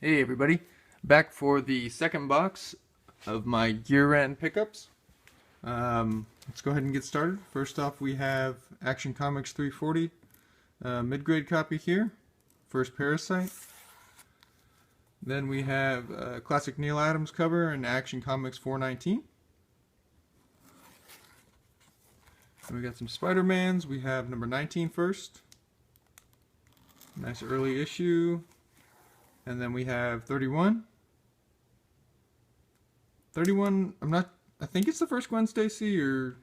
Hey everybody, back for the second box of my year-end pickups. Let's go ahead and get started. First off, we have Action Comics 340, mid-grade copy here, first Parasite. Then we have classic Neil Adams cover in Action Comics 419. And we got some Spider-Mans. We have number 19 first. Nice early issue. And then we have 31. 31, I think it's the first Gwen Stacy, or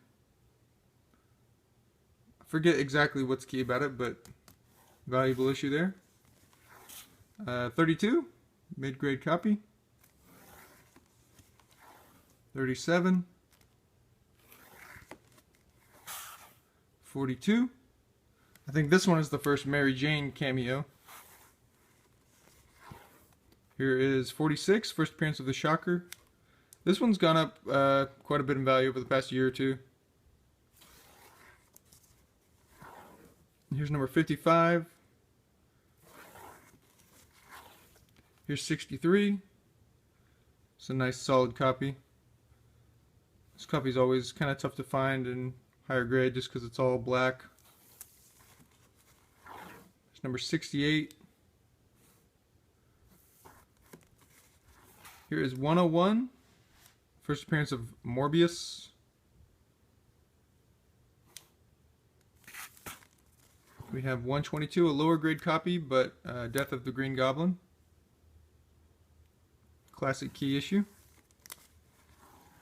I forget exactly what's key about it, but valuable issue there. 32, mid-grade copy. 37. 42. I think this one is the first Mary Jane cameo. Here is 46, first appearance of the Shocker. This one's gone up quite a bit in value over the past year or two. Here's number 55. Here's 63. It's a nice solid copy. This copy is always kind of tough to find in higher grade just because it's all black. Here's number 68. Here is 101, first appearance of Morbius. We have 122, a lower grade copy, but Death of the Green Goblin. Classic key issue.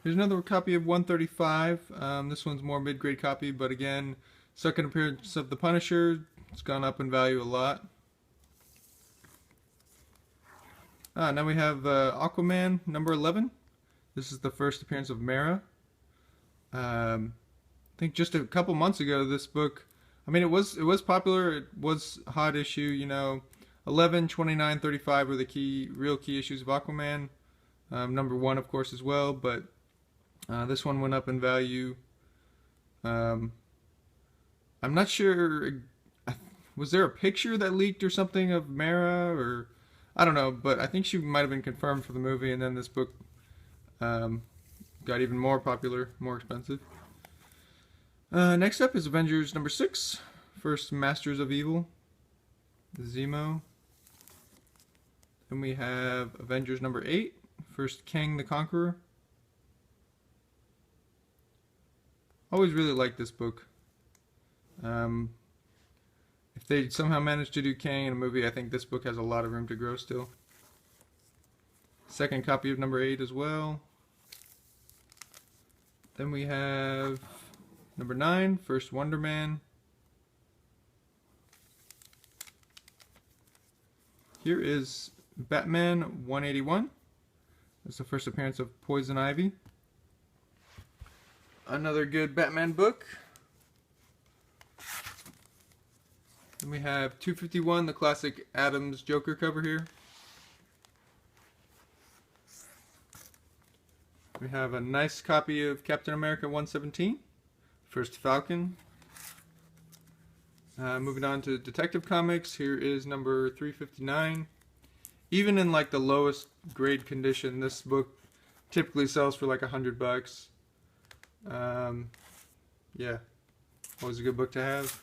Here's another copy of 135. This one's more mid-grade copy, but again, second appearance of the Punisher. It's gone up in value a lot. Now we have Aquaman number 11. This is the first appearance of Mera. I think just a couple months ago, this book, I mean, it was popular. It was a hot issue, you know. 11, 29, 35 were the real key issues of Aquaman. Number 1, of course, as well, but this one went up in value. I'm not sure, was there a picture that leaked or something of Mera, or I don't know, but I think she might have been confirmed for the movie, and then this book got even more popular, more expensive. Next up is Avengers number 6, first Masters of Evil, Zemo. Then we have Avengers number 8, first Kang the Conqueror. Always really liked this book. If they somehow manage to do Kang in a movie, I think this book has a lot of room to grow still. Second copy of number 8 as well. Then we have number 9, first Wonder Man. Here is Batman 181. That's the first appearance of Poison Ivy. Another good Batman book. Then we have 251, the classic Adams Joker cover here. We have a nice copy of Captain America 117, first Falcon. Moving on to Detective Comics, here is number 359. Even in like the lowest grade condition, this book typically sells for like $100. Yeah, always a good book to have.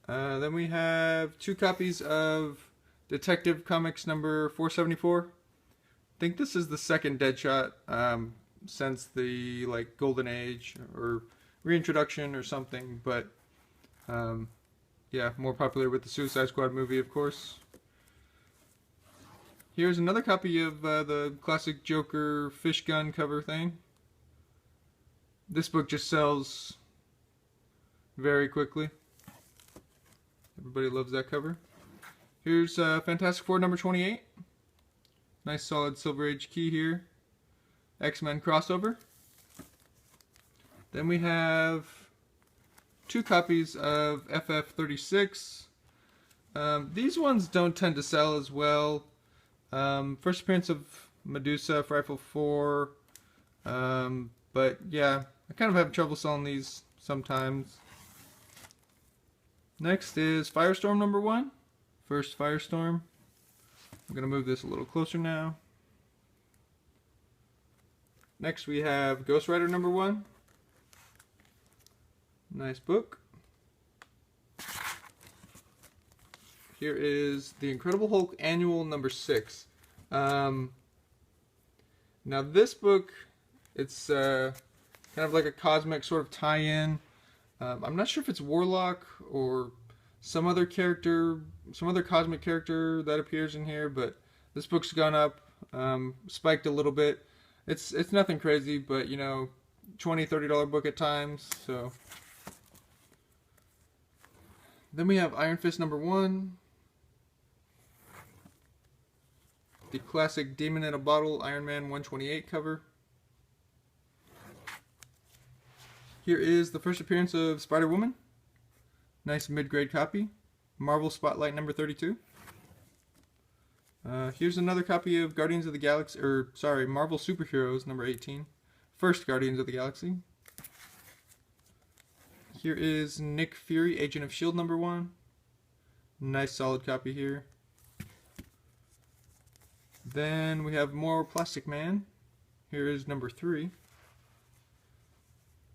Then we have 2 copies of Detective Comics number 474. I think this is the second Deadshot since the like Golden Age or reintroduction or something, but yeah, more popular with the Suicide Squad movie, of course. Here's another copy of the classic Joker fish gun cover thing. This book just sells very quickly. Everybody loves that cover. Here's Fantastic Four number 28. Nice solid Silver Age key here. X-Men crossover. Then we have 2 copies of FF36. These ones don't tend to sell as well. First appearance of Medusa, Rifle 4. But yeah, I kind of have trouble selling these sometimes. Next is Firestorm number 1. First Firestorm. I'm going to move this a little closer now. Next we have Ghost Rider #1. Nice book. Here is The Incredible Hulk Annual #6. Now this book, it's kind of like a cosmic sort of tie-in. I'm not sure if it's Warlock or some other character, some other cosmic character that appears in here, but this book's gone up, spiked a little bit. It's nothing crazy, but you know, $20, $30 book at times. So then we have Iron Fist #1, the classic Demon in a Bottle Iron Man 128 cover. Here is the first appearance of Spider-Woman. Nice mid-grade copy. Marvel Spotlight #32. Here's another copy of Guardians of the Galaxy, or sorry, Marvel Superheroes #18. First Guardians of the Galaxy. Here is Nick Fury, Agent of S.H.I.E.L.D. #1. Nice solid copy here. Then we have more Plastic Man. Here is #3.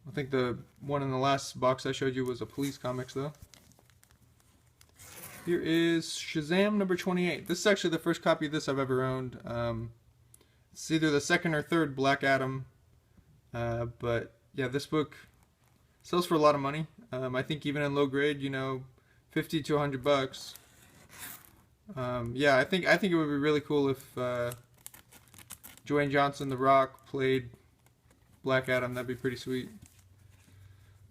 I think the one in the last box I showed you was a Police Comics though. Here is Shazam #28. This is actually the first copy of this I've ever owned. It's either the second or third Black Adam. But yeah, this book sells for a lot of money. I think even in low grade, you know, $50 to $100. Yeah, I think it would be really cool if Dwayne Johnson, The Rock, played Black Adam. That'd be pretty sweet.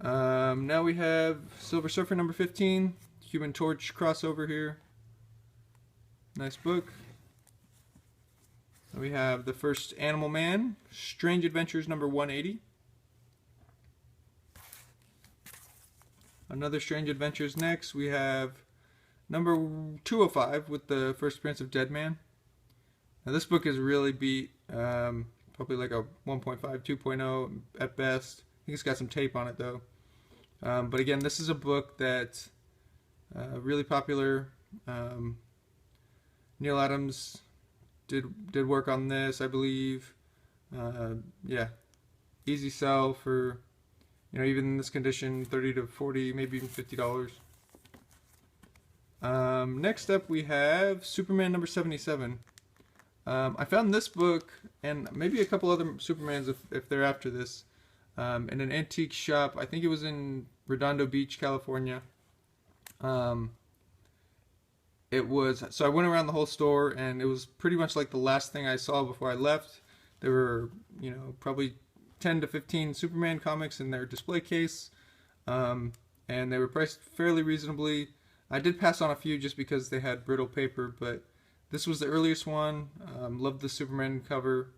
Now we have Silver Surfer #15, Human Torch crossover here. Nice book. Then we have the first Animal Man, Strange Adventures #180. Another Strange Adventures next. We have #205 with the first appearance of Deadman. Now this book is really beat, probably like a 1.5, 2.0 at best. I think it's got some tape on it though. But again, this is a book that really popular. Neil Adams did work on this, I believe. Yeah, easy sell for, you know, even in this condition, $30 to $40, maybe even $50. Next up we have Superman #77. I found this book and maybe a couple other Supermans if they're after this in an antique shop. I think it was in Redondo Beach, California. It was, so I went around the whole store and it was pretty much like the last thing I saw before I left. There were, you know, probably 10 to 15 Superman comics in their display case, and they were priced fairly reasonably. I did pass on a few just because they had brittle paper, but this was the earliest one. Loved the Superman cover,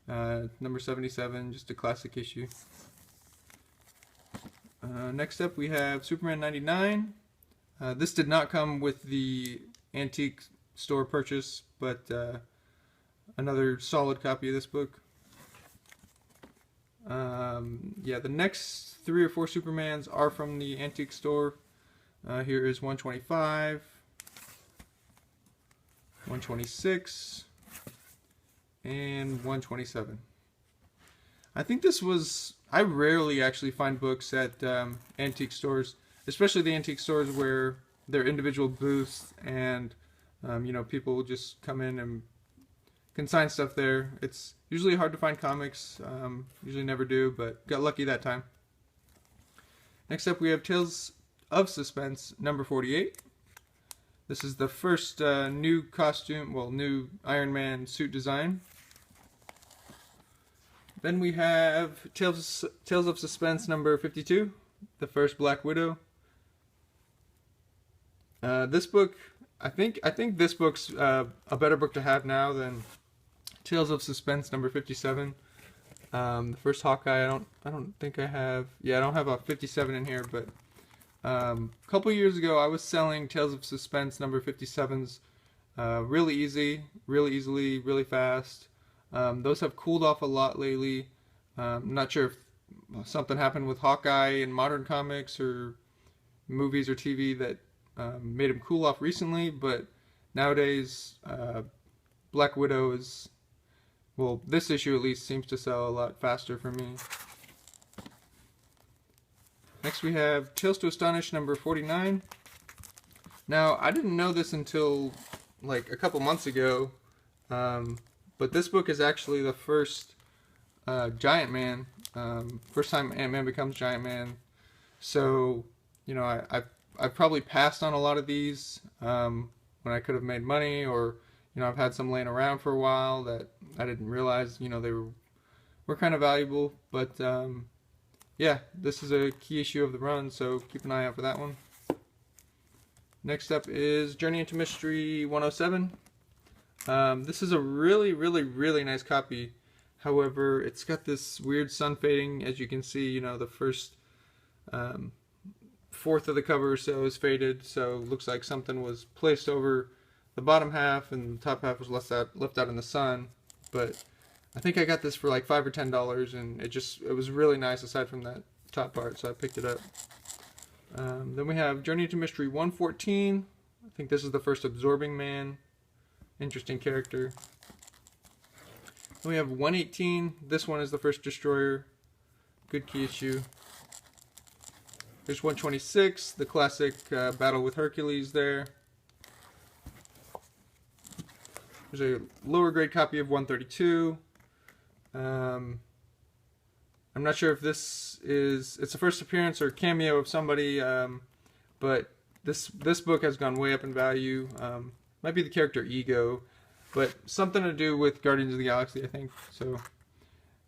#77, just a classic issue. Next up we have Superman '99. This did not come with the antique store purchase, but another solid copy of this book. Yeah, the next 3 or 4 Supermans are from the antique store. Here is 125, 126, and 127. I think this was, I rarely actually find books at antique stores, especially the antique stores where they're individual booths and you know, people will just come in and consign stuff there. It's usually hard to find comics, usually never do, but got lucky that time. Next up we have Tales of Suspense #48. This is the first new costume, well, new Iron Man suit design. Then we have Tales of Suspense #52, the first Black Widow. This book, I think this book's a better book to have now than Tales of Suspense #57. The first Hawkeye, I don't think I have. Yeah, I don't have a 57 in here, but a couple years ago I was selling Tales of Suspense #57s really easily, really fast. Those have cooled off a lot lately. I'm not sure if something happened with Hawkeye in modern comics or movies or TV that made them cool off recently, but nowadays Black Widow is, well, this issue at least seems to sell a lot faster for me. Next we have Tales to Astonish number 49. Now, I didn't know this until like a couple months ago, but this book is actually the first Giant Man, first time Ant-Man becomes Giant Man. So, you know, I've probably passed on a lot of these when I could have made money, or, you know, I've had some laying around for a while that I didn't realize, you know, they were kind of valuable. But yeah, this is a key issue of the run, so keep an eye out for that one. Next up is Journey into Mystery 107. This is a really nice copy. However, it's got this weird sun fading. As you can see, you know, the first fourth of the cover or so is faded, so it looks like something was placed over the bottom half and the top half was left out in the sun. But I think I got this for like $5 or $10, and it was really nice aside from that top part, so I picked it up. Then we have Journey to Mystery 114. I think this is the first Absorbing Man. Interesting character. Then we have 118. This one is the first Destroyer. Good key issue. There's 126, the classic battle with Hercules there. There's a lower grade copy of 132. I'm not sure if it's the first appearance or cameo of somebody, but this book has gone way up in value. Might be the character Ego, but something to do with Guardians of the Galaxy, I think. So,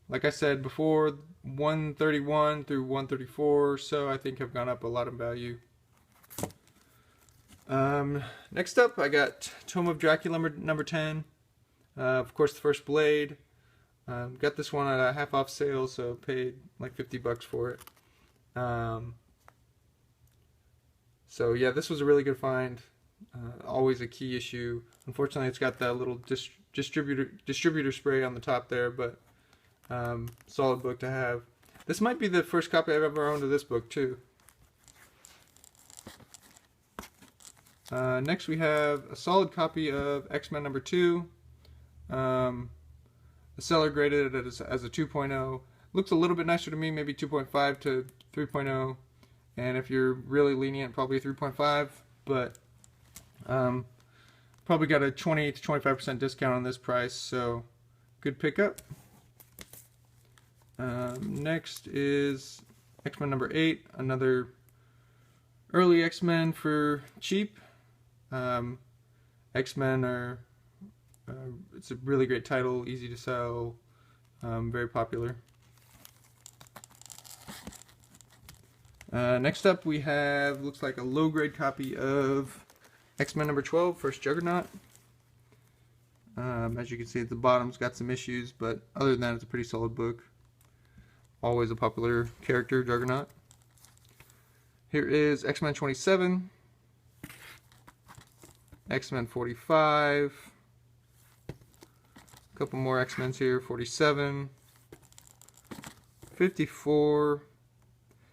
like I said before, 131 through 134 or so, I think, have gone up a lot in value. Next up, I got Tome of Dracula number 10. Of course, the first Blade. Got this one at a half off sale, so paid like $50 for it. So yeah, this was a really good find. Always a key issue. Unfortunately, it's got that little distributor spray on the top there, but solid book to have. This might be the first copy I've ever owned of this book too. Next we have a solid copy of X-Men number 2. The seller graded it as a 2.0. Looks a little bit nicer to me, maybe 2.5 to 3.0. And if you're really lenient, probably 3.5. But probably got a 20 to 25% discount on this price, so good pickup. Next is X-Men number 8, another early X-Men for cheap. X-Men are it's a really great title, easy to sell, very popular. Next up we have, looks like a low grade copy of X-Men number 12, First Juggernaut. As you can see at the bottom's got some issues, but other than that it's a pretty solid book. Always a popular character, Juggernaut. Here is X-Men 27, X-Men 45, a couple more X-Men's here, 47, 54.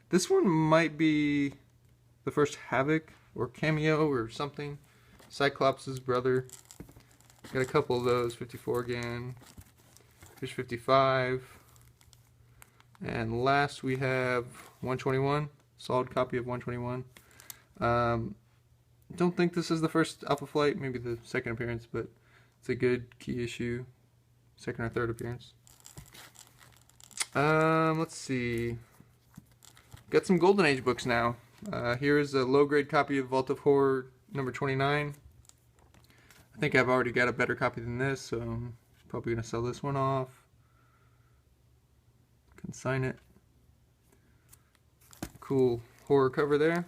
This one might be the first Havoc or cameo or something. Cyclops' brother. Got a couple of those, 54 again. Here's 55. And last we have 121. Solid copy of 121. Don't think this is the first Alpha Flight, maybe the second appearance, but it's a good key issue. Second or third appearance. Let's see. Got some Golden Age books now. Here is a low grade copy of Vault of Horror number 29. I think I've already got a better copy than this, so I'm probably going to sell this one off. Consign it. Cool horror cover there.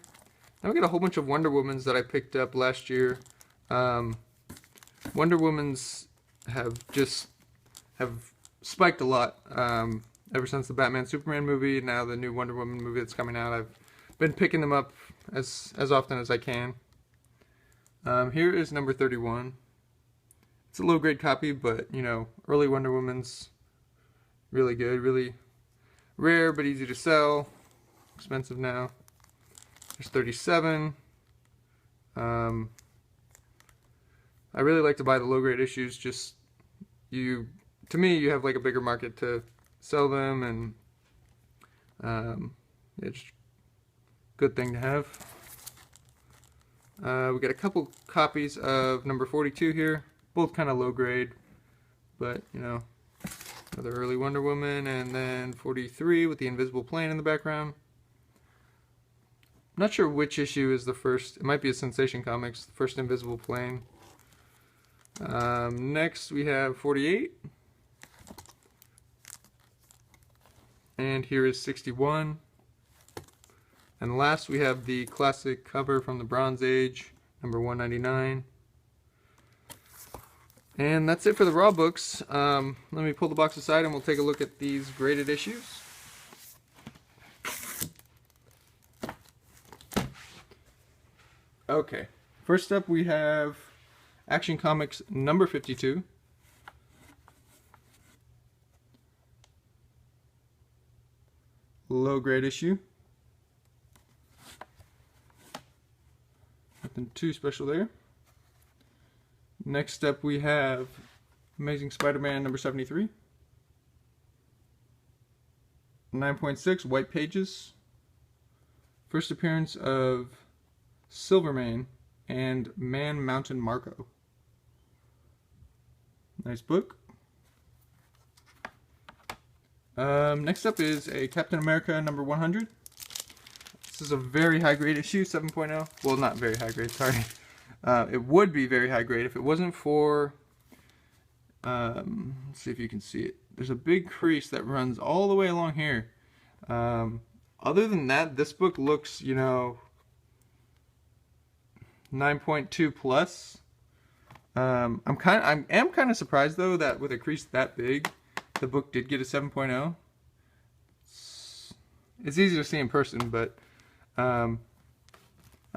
Now we got a whole bunch of Wonder Womans that I picked up last year. Wonder Womans have spiked a lot ever since the Batman Superman movie. Now the new Wonder Woman movie that's coming out, I've been picking them up as often as I can. Here is number 31. It's a low grade copy, but you know, early Wonder Woman's really good, really rare but easy to sell. Expensive now. There's 37. I I really like to buy the low grade issues. Just to me, you have like a bigger market to sell them, and it's a good thing to have. We got a couple copies of number 42 here, both kind of low grade, but you know, another early Wonder Woman, and then 43 with the invisible plane in the background. I'm not sure which issue is the first. It might be a Sensation Comics, the first invisible plane. Next we have 48. And here is 61. And last we have the classic cover from the Bronze Age, number 199. And that's it for the raw books. Let me pull the box aside and we'll take a look at these graded issues. Okay, first up we have Action Comics number 52. Low grade issue. Nothing too special there. Next up we have Amazing Spider-Man number 73. 9.6 white pages. First appearance of Silvermane and Man Mountain Marco. Nice book. Next up is a Captain America number 100. This is a very high grade issue, 7.0. Well, not very high grade, sorry. It would be very high grade if it wasn't for, let's see if you can see it. There's a big crease that runs all the way along here. Other than that, this book looks, you know, 9.2 plus. I am kind of surprised though that with a crease that big, the book did get a 7.0. It's easy to see in person, but I'm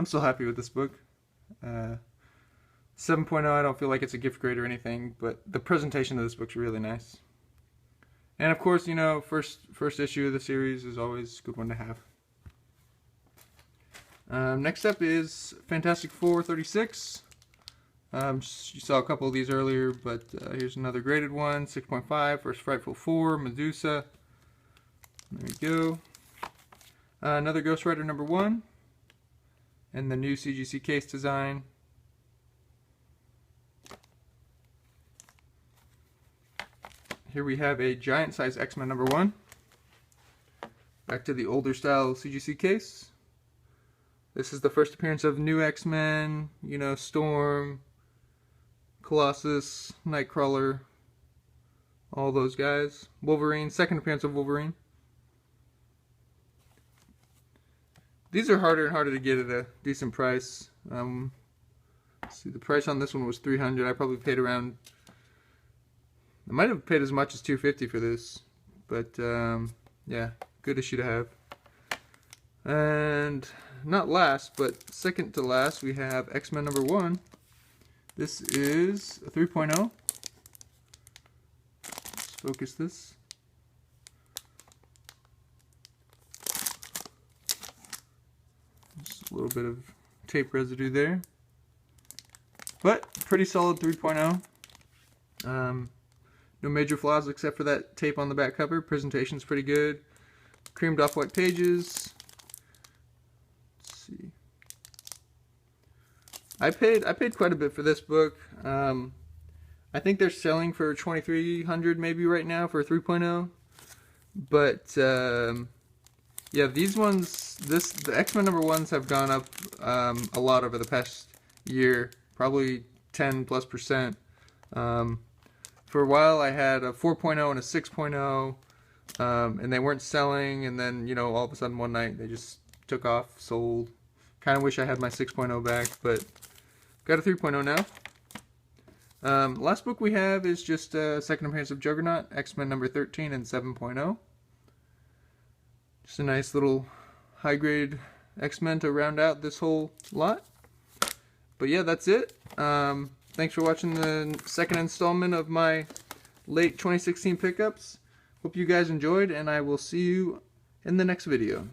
still happy with this book. 7.0, I don't feel like it's a gift grade or anything, but the presentation of this book's really nice. And of course, you know, first issue of the series is always a good one to have. Next up is Fantastic Four 36. You saw a couple of these earlier, but here's another graded one, 6.5, First Frightful Four, Medusa. There we go. Another Ghost Rider number 1, and the new CGC case design. Here we have a giant size X-Men number 1. Back to the older style CGC case. This is the first appearance of new X-Men, you know, Storm, Colossus, Nightcrawler, all those guys. Wolverine, second appearance of Wolverine. These are harder and harder to get at a decent price. See, the price on this one was $300. I probably paid around, I might have paid as much as $250 for this, but yeah, good issue to have. And not last, but second to last, we have X-Men number 1. This is a 3.0. Let's focus this. Just a little bit of tape residue there. But pretty solid 3.0. No major flaws except for that tape on the back cover. Presentation's pretty good. Creamed off white pages. Let's see. I paid quite a bit for this book. I think they're selling for $2,300 maybe right now for a 3.0. But yeah, these ones, the X-Men number 1s have gone up a lot over the past year, probably 10+%. For a while I had a 4.0 and a 6.0, and they weren't selling, and then, you know, all of a sudden one night they just took off, sold. Kind of wish I had my 6.0 back, but got a 3.0 now. Last book we have is just a second appearance of Juggernaut, X-Men number 13 and 7.0. Just a nice little high-grade X-Men to round out this whole lot. But yeah, that's it. Thanks for watching the second installment of my late 2016 pickups. Hope you guys enjoyed, and I will see you in the next video.